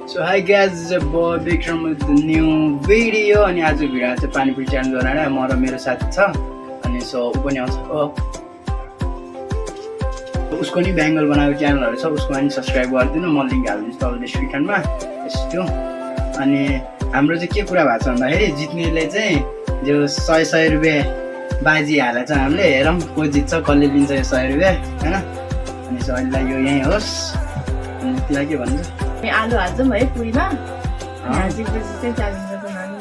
So hi guys, this is your boy Bikram with the new video. अनि आज video चाहिँ panipuri challenge बनाएर म र मेरो साथी छ अनि सो उ पनि आउँछ उसको नि बेङ्गल बनाएको च्यानलहरु छ उसको पनि सब्स्क्राइब गरिदिनु म लिंक हाल्दिन्छु तपाईले डिस्क्रिप्सनमा यस्तो अनि हाम्रो चाहिँ के कुरा भएको छ भन्दाखेरि जित्नेले चाहिँ जो 100 रुपैयाँ बाजी हालेछ हामीले हेरौं को जित्छ कसले लिन्छ यो 100 रुपैयाँ हैन अनि सो अहिले यो यही होस् अनि तिमीलाई के भन्छ आलु हाल्छौँ है पुरीमा हाल्छेपछि चाहिँ च्यालेन्ज बनाउनु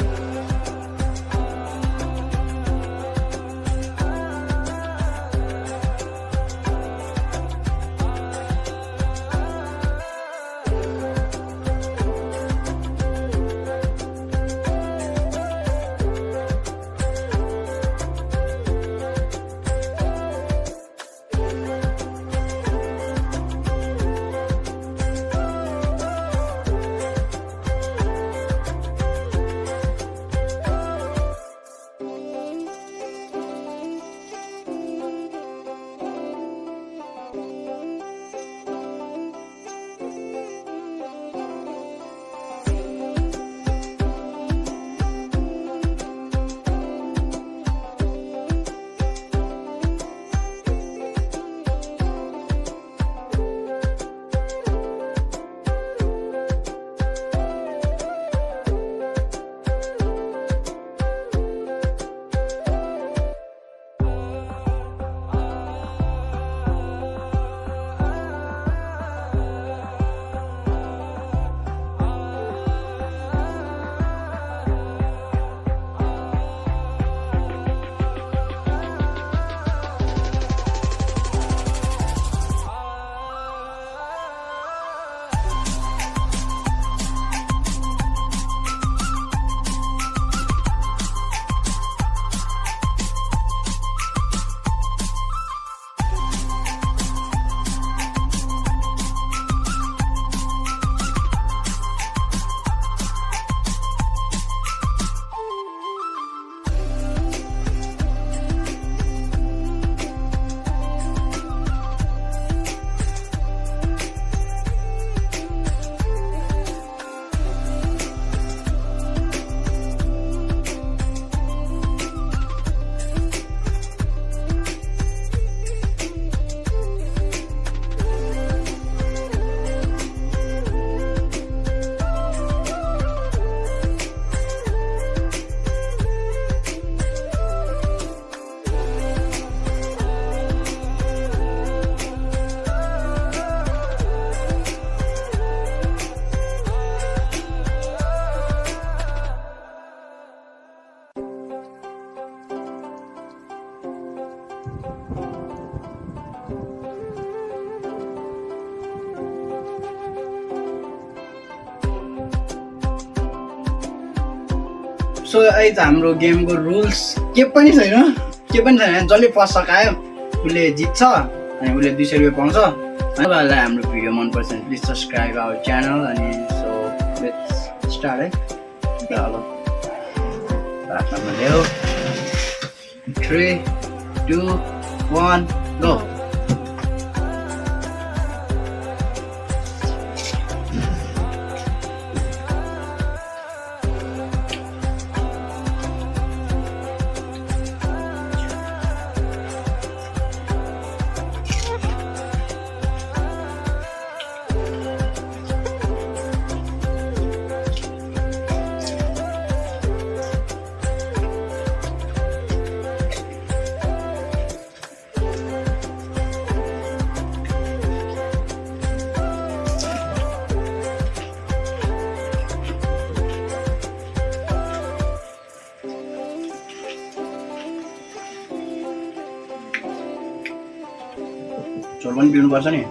सो अहिले हाम्रो गेमको रुल्स के पनि छैन जसले फर्स्ट सकायो उसले जित्छ अनि उसले 200 रुपैयाँ पाउँछ अनि तपाईँलाई हाम्रो भिडियो मन पर्छ भने प्लिज सब्स्क्राइब आवर च्यानल अनि सो लेट्स स्टार्ट है ल बाटोमा ल्याऊ 3 2 1 गो झोल पनि पिउनुपर्छ नि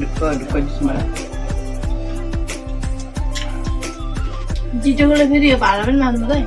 ढुक्क दिन्छ मलाई जितेकोले फेरि यो भाडा पनि माग्नु है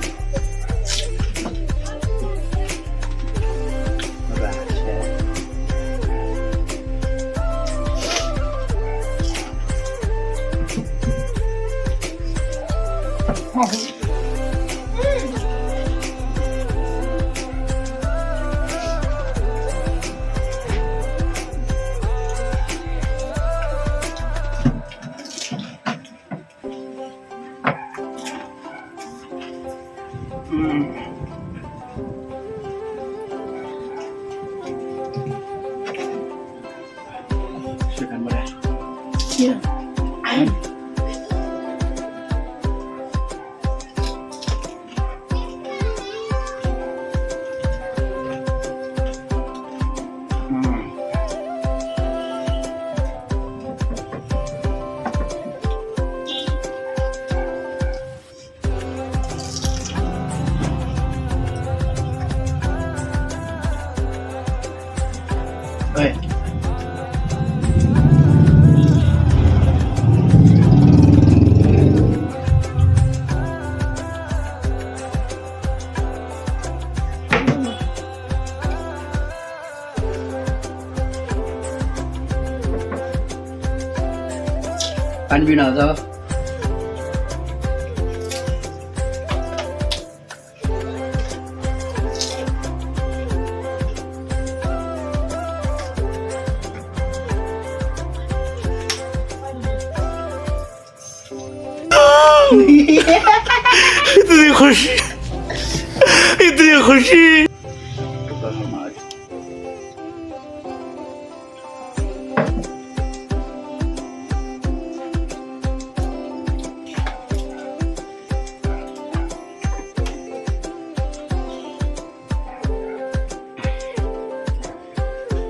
Oi. Pan pin nào sao? इतनी खुशी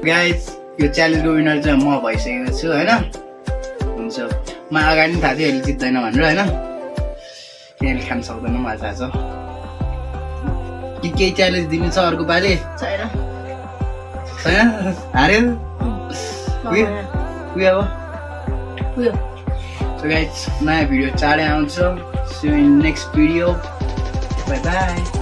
गाइस यो च्यालेन्जको विनर चाहिँ म भइसकेको छु हैन हुन्छ म अगाडि पनि थाहा थियो अहिले जित्दैन भनेर हैन केही खान सक्दैन मलाई थाहा छ कि केही च्यालेन्ज दिनु छ अर्को पालि छैन छैन हार्यो उयो अब उयो सो गाइस नयाँ भिडियो चाँडै आउँछ see you in next video bye by